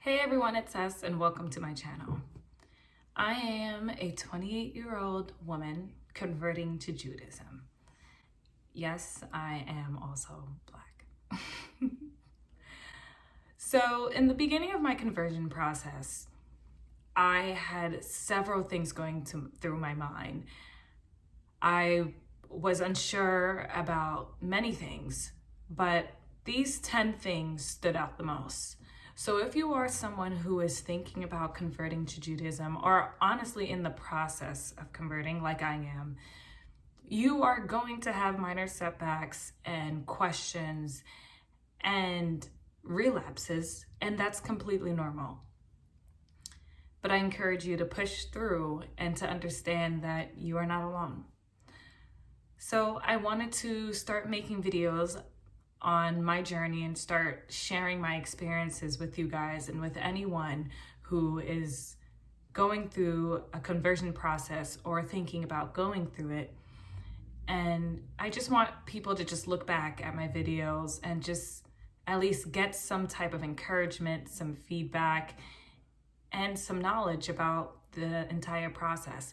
Hey everyone, it's Tess and welcome to my channel. I am a 28-year-old woman converting to Judaism. Yes, I am also Black. So in the beginning of my conversion process, I had several things going through my mind. I was unsure about many things, but these 10 things stood out the most. So if you are someone who is thinking about converting to Judaism, or honestly in the process of converting like I am, you are going to have minor setbacks and questions and relapses, and that's completely normal. But I encourage you to push through and to understand that you are not alone. So I wanted to start making videos on my journey and start sharing my experiences with you guys and with anyone who is going through a conversion process or thinking about going through it. And I just want people to just look back at my videos and just at least get some type of encouragement, some feedback, and some knowledge about the entire process.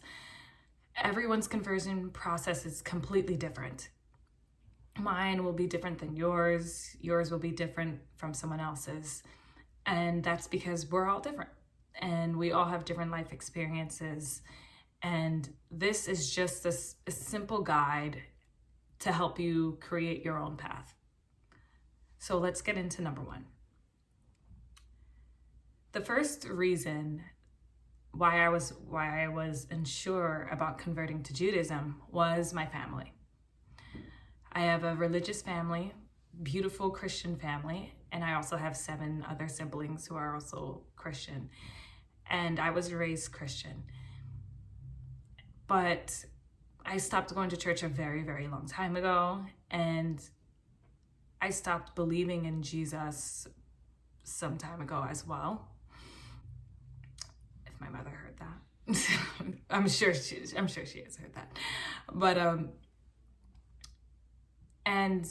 Everyone's conversion process is completely different. Mine will be different than yours. Yours will be different from someone else's. And that's because we're all different and we all have different life experiences. And this is just a simple guide to help you create your own path. So let's get into number one. The first reason why I was unsure about converting to Judaism was my family. I have a religious family, beautiful Christian family, and I also have 7 other siblings who are also Christian. And I was raised Christian. But I stopped going to church a very, very long time ago, and I stopped believing in Jesus some time ago as well. If my mother heard that. I'm sure she has heard that. But and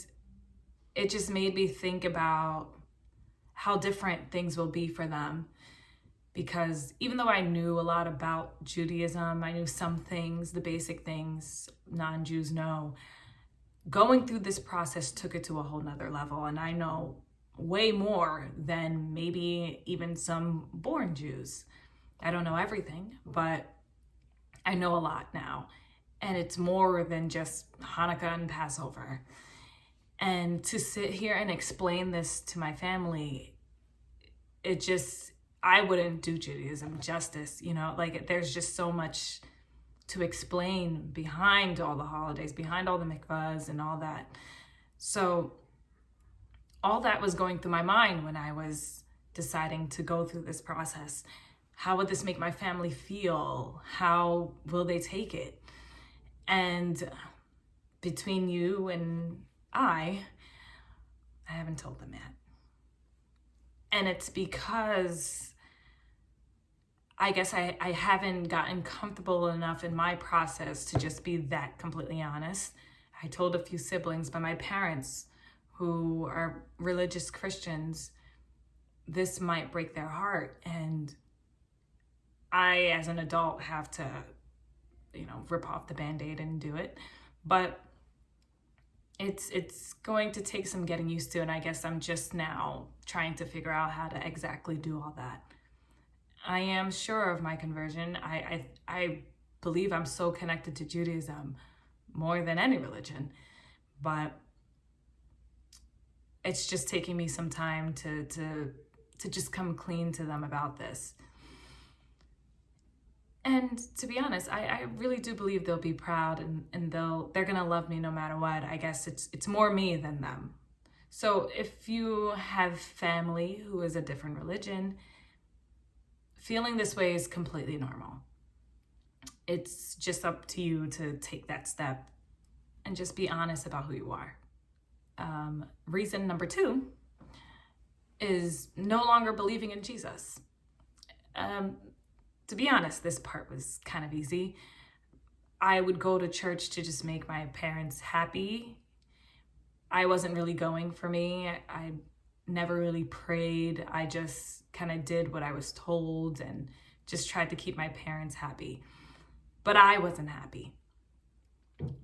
it just made me think about how different things will be for them. Because even though I knew a lot about Judaism, I knew some things, the basic things non-Jews know, going through this process took it to a whole nother level. And I know way more than maybe even some born Jews. I don't know everything, but I know a lot now. And it's more than just Hanukkah and Passover. And to sit here and explain this to my family, I wouldn't do Judaism justice, like there's just so much to explain behind all the holidays, behind all the mikvahs and all that. So all that was going through my mind when I was deciding to go through this process. How would this make my family feel? How will they take it? And between you and I haven't told them yet. And it's because I guess I haven't gotten comfortable enough in my process to just be that completely honest. I told a few siblings, but my parents, who are religious Christians, this might break their heart. And I, as an adult, have to, rip off the Band-Aid and do it. But it's going to take some getting used to, and I guess I'm just now trying to figure out how to exactly do all that. I am sure of my conversion. I believe I'm so connected to Judaism more than any religion, but it's just taking me some time to just come clean to them about this. And to be honest, I really do believe they'll be proud and they're gonna love me no matter what. I guess it's more me than them. So if you have family who is a different religion, feeling this way is completely normal. It's just up to you to take that step and just be honest about who you are. Reason number 2 is no longer believing in Jesus. To be honest, this part was kind of easy. I would go to church to just make my parents happy. I wasn't really going for me. never really prayed. I just kind of did what I was told and just tried to keep my parents happy. But I wasn't happy.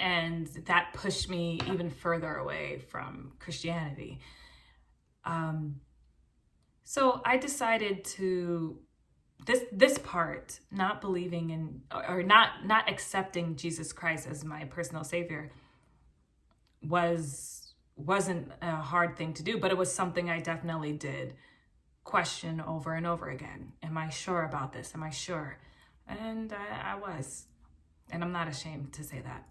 And that pushed me even further away from Christianity. So I decided to, this part, not believing in, or not accepting Jesus Christ as my personal savior, wasn't a hard thing to do, but it was something I definitely did question over and over again. Am I sure about this? Am I sure? And I was, and I'm not ashamed to say that.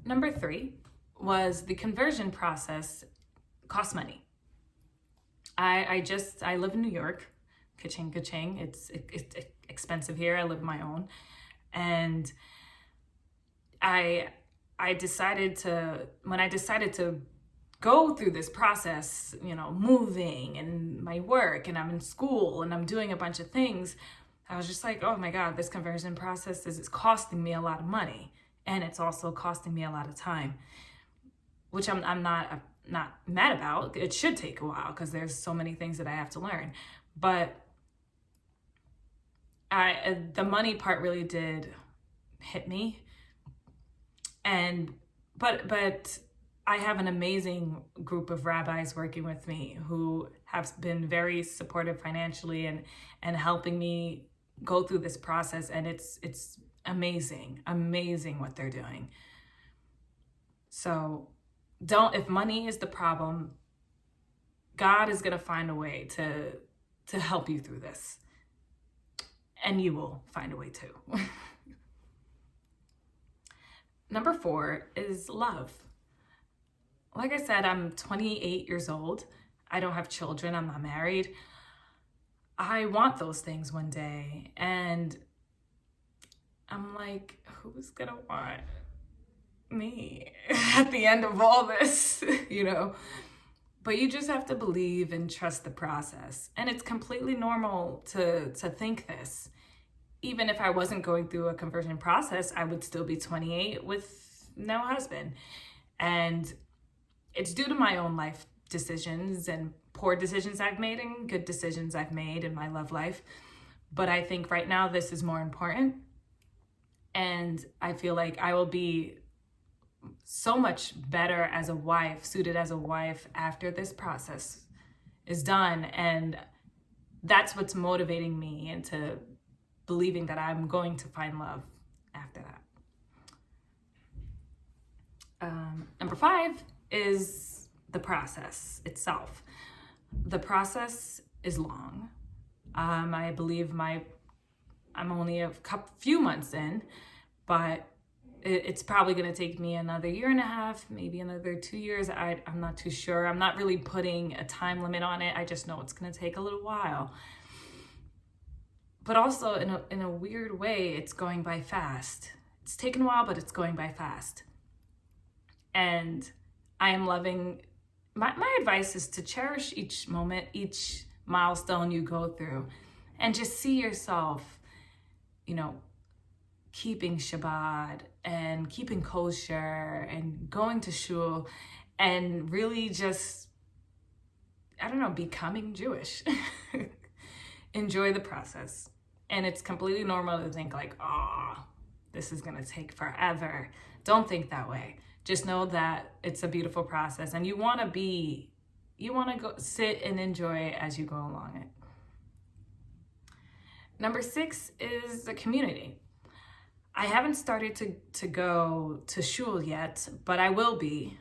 Number 3 was the conversion process cost money. I live in New York, ka-ching, ka-ching. It's expensive here. I live on my own. And I decided to, when I decided to go through this process, moving and my work, and I'm in school and I'm doing a bunch of things, I was just like, oh my God, this conversion process is costing me a lot of money. And it's also costing me a lot of time, which I'm not mad about. It should take a while because there's so many things that I have to learn. But the money part really did hit me. But I have an amazing group of rabbis working with me who have been very supportive financially and helping me go through this process. And it's amazing what they're doing. So if money is the problem, God is going to find a way to help you through this. And you will find a way too. Number 4 is love. Like I said, I'm 28 years old. I don't have children. I'm not married. I want those things one day. And I'm like, who's gonna want me at the end of all this, But you just have to believe and trust the process. And it's completely normal to think this. Even if I wasn't going through a conversion process, I would still be 28 with no husband. And it's due to my own life decisions and poor decisions I've made and good decisions I've made in my love life. But I think right now this is more important. And I feel like I will be so much better as a wife, suited as a wife after this process is done. And that's what's motivating me into believing that I'm going to find love after that. Number 5 is the process itself. The process is long. I believe I'm only a few months in, but it's probably going to take me another 1.5 years, maybe another 2 years. I'm not too sure. I'm not really putting a time limit on it. I just know it's going to take a little while. But also in a weird way, it's going by fast. It's taken a while, but it's going by fast. And I am loving, my advice is to cherish each moment, each milestone you go through, and just see yourself, keeping Shabbat and keeping kosher and going to shul and really just, becoming Jewish. Enjoy the process. And it's completely normal to think like, this is going to take forever. Don't think that way. Just know that it's a beautiful process and you want to go sit and enjoy it as you go along it. Number 6 is the community. I haven't started to go to shul yet, but I will be.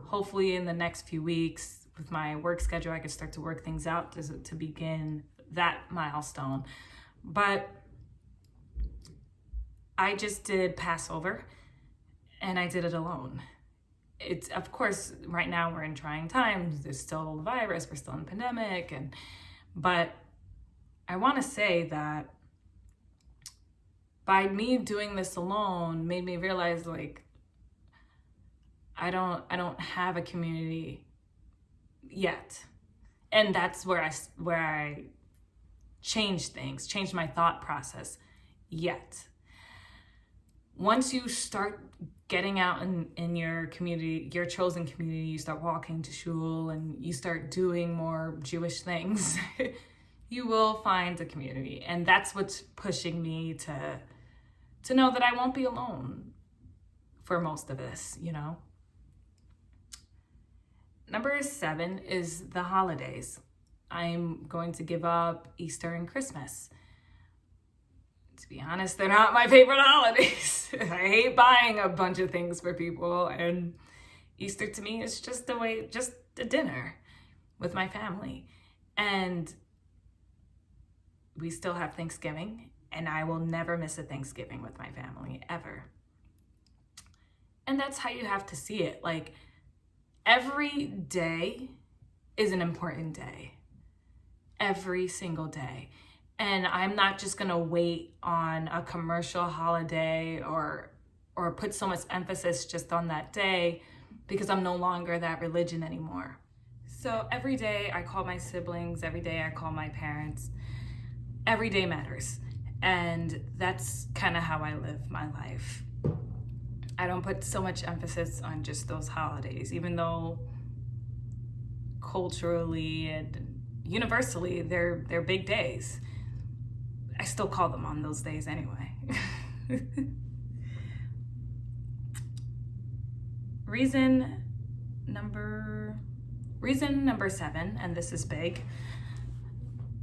Hopefully in the next few weeks with my work schedule, I can start to work things out to begin that milestone. But I just did Passover and I did it alone. It's, of course, right now we're in trying times. There's still the virus, we're still in a pandemic, but I want to say that by me doing this alone made me realize like I don't have a community yet. And that's where I changed my thought process yet. Once you start getting out in your community, your chosen community, you start walking to shul and you start doing more Jewish things, you will find a community. And that's what's pushing me to know that I won't be alone for most of this, you know. Number 7 is the holidays. I'm going to give up Easter and Christmas. To be honest, they're not my favorite holidays. I hate buying a bunch of things for people, and Easter to me is just a dinner with my family. And we still have Thanksgiving, and I will never miss a Thanksgiving with my family, ever. And that's how you have to see it. Like, every day is an important day. Every single day. And I'm not just gonna wait on a commercial holiday or put so much emphasis just on that day because I'm no longer that religion anymore. So every day I call my siblings, every day I call my parents. Every day matters. And that's kind of how I live my life. I don't put so much emphasis on just those holidays, even though culturally and universally they're big days. I still call them on those days anyway. Reason number 7, and this is big.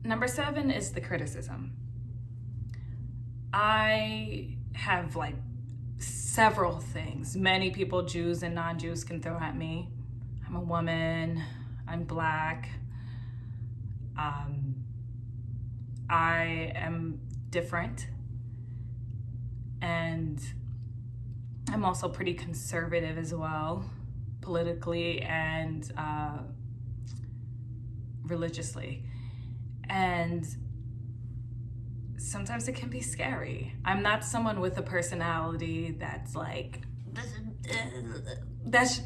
Number 7 is the criticism. I have like several things many people, Jews and non-Jews, can throw at me. I'm a woman, I'm Black, I am different, and I'm also pretty conservative as well, politically and religiously. And sometimes it can be scary. I'm not someone with a personality that's like, that's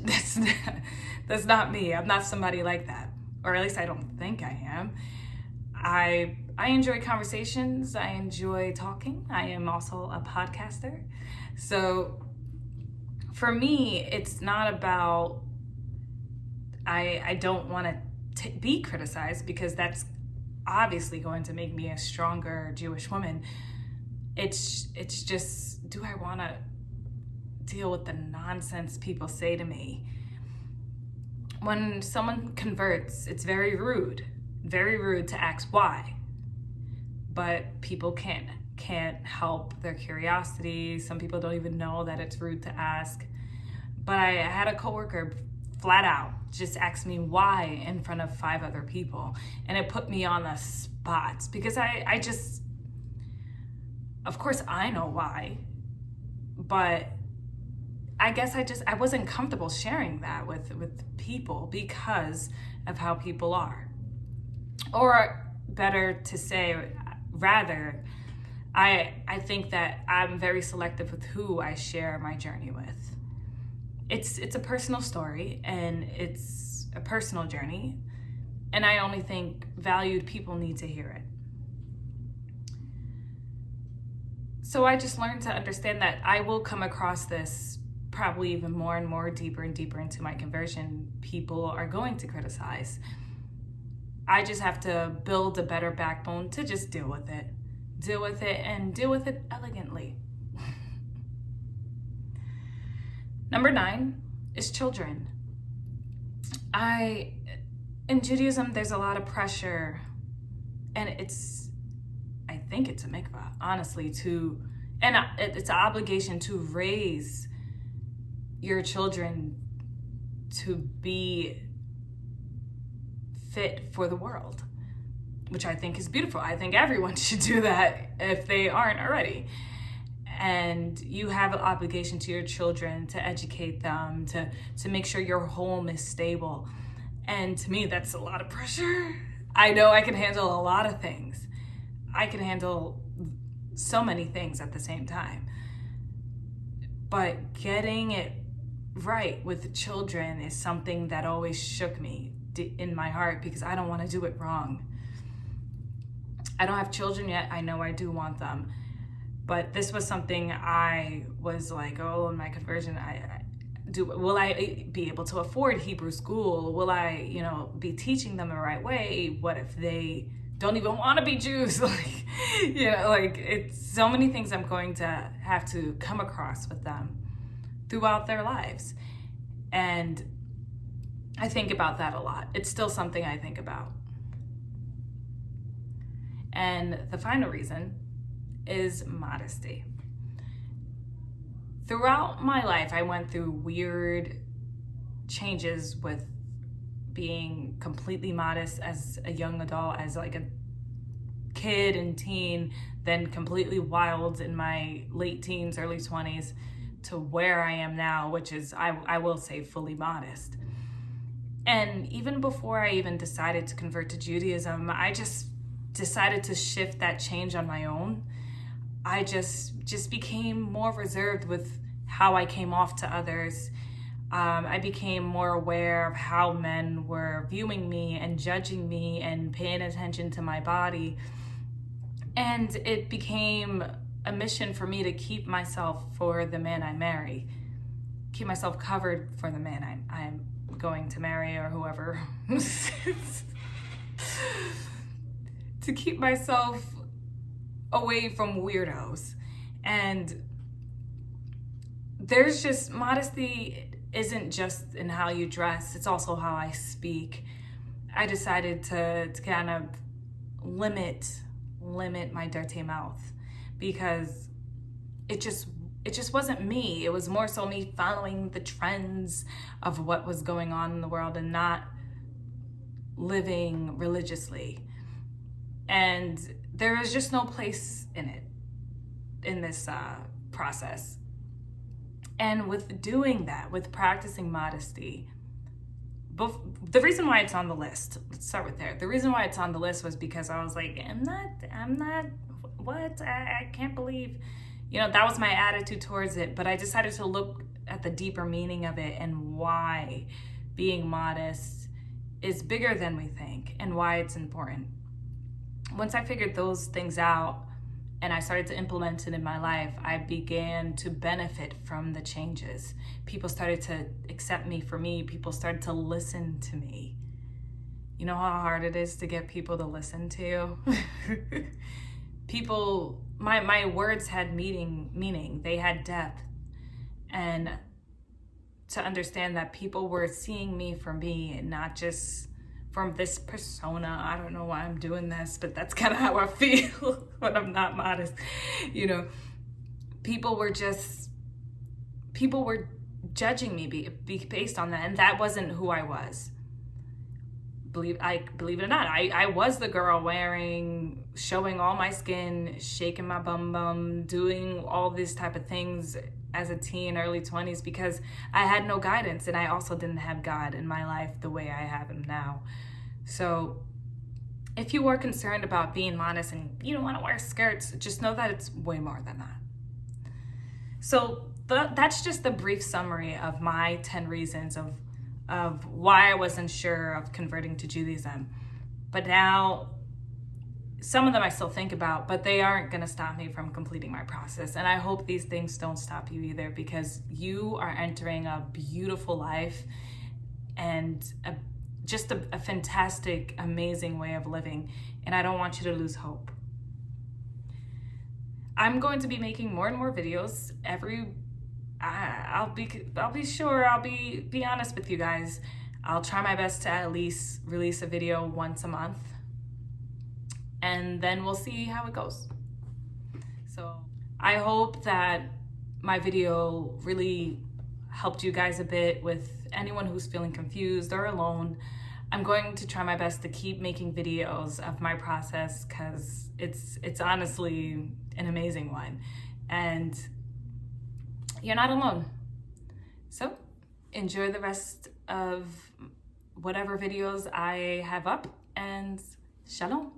not me. I'm not somebody like that, or at least I don't think I am. I enjoy conversations. I enjoy talking. I am also a podcaster. So for me, it's not about, I don't want to be criticized, because that's obviously going to make me a stronger Jewish woman. It's just, do I want to deal with the nonsense people say to me? When someone converts, it's very rude to ask why. But people can't help their curiosity. Some people don't even know that it's rude to ask. But I had a coworker flat out just ask me why in front of 5 other people. And it put me on the spot, because I just, of course I know why, but I guess I wasn't comfortable sharing that with people because of how people are. Or better to say, rather, I think that I'm very selective with who I share my journey with. It's a personal story, and it's a personal journey, and I only think valued people need to hear it. So I just learned to understand that I will come across this probably even more and more, deeper and deeper into my conversion. People are going to criticize. I just have to build a better backbone to just deal with it and deal with it elegantly. Number 9 is children. In Judaism, there's a lot of pressure, and I think it's a mikvah, honestly, and it's an obligation to raise your children to be fit for the world, which I think is beautiful. I think everyone should do that if they aren't already. And you have an obligation to your children to educate them, to make sure your home is stable. And to me, that's a lot of pressure. I know I can handle a lot of things. I can handle so many things at the same time. But getting it right with the children is something that always shook me in my heart, because I don't want to do it wrong. I don't have children yet. I know I do want them. But this was something I was like, oh, in my conversion, will I be able to afford Hebrew school? Will I, be teaching them the right way? What if they don't even want to be Jews? It's so many things I'm going to have to come across with them throughout their lives. And I think about that a lot. It's still something I think about. And the final reason is modesty. Throughout my life, I went through weird changes with being completely modest as a young adult, as like a kid and teen, then completely wild in my late teens, early 20s, to where I am now, which is, I will say, fully modest. And even before I even decided to convert to Judaism, I just decided to shift that change on my own. I just became more reserved with how I came off to others. I became more aware of how men were viewing me and judging me and paying attention to my body. And it became a mission for me to keep myself for the man I marry, keep myself covered for the man I'm going to marry, or whoever. To keep myself away from weirdos. And there's just, modesty isn't just in how you dress, it's also how I speak. I decided to kind of limit my dirty mouth, because it just wasn't me. It was more so me following the trends of what was going on in the world and not living religiously. And there is just no place in it, in this process. And with doing that, with practicing modesty, the reason why it's on the list, let's start with there. The reason why it's on the list was because I was like, I'm not, what? I can't believe, that was my attitude towards it. But I decided to look at the deeper meaning of it and why being modest is bigger than we think and why it's important. Once I figured those things out and I started to implement it in my life, I began to benefit from the changes. People started to accept me for me. People started to listen to me. You know how hard it is to get people to listen to you? People, my words had meaning. They had depth. And to understand that people were seeing me for me and not just from this persona. I don't know why I'm doing this, but that's kind of how I feel when I'm not modest. People were judging me based on that, and that wasn't who I was. Believe it or not, I was the girl showing all my skin, shaking my bum, doing all these type of things as a teen, early 20s, because I had no guidance, and I also didn't have God in my life the way I have him now. So if you were concerned about being modest and you don't want to wear skirts, just know that it's way more than that. So that's just the brief summary of my 10 reasons of why I wasn't sure of converting to Judaism. But now, some of them I still think about, but they aren't going to stop me from completing my process. And I hope these things don't stop you either, because you are entering a beautiful life and just a fantastic, amazing way of living. And I don't want you to lose hope. I'm going to be making more and more videos I'll be honest with you guys. I'll try my best to at least release a video once a month, and then we'll see how it goes. So I hope that my video really helped you guys a bit. With anyone who's feeling confused or alone, I'm going to try my best to keep making videos of my process, because it's honestly an amazing one, and you're not alone. So enjoy the rest of whatever videos I have up, and Shalom.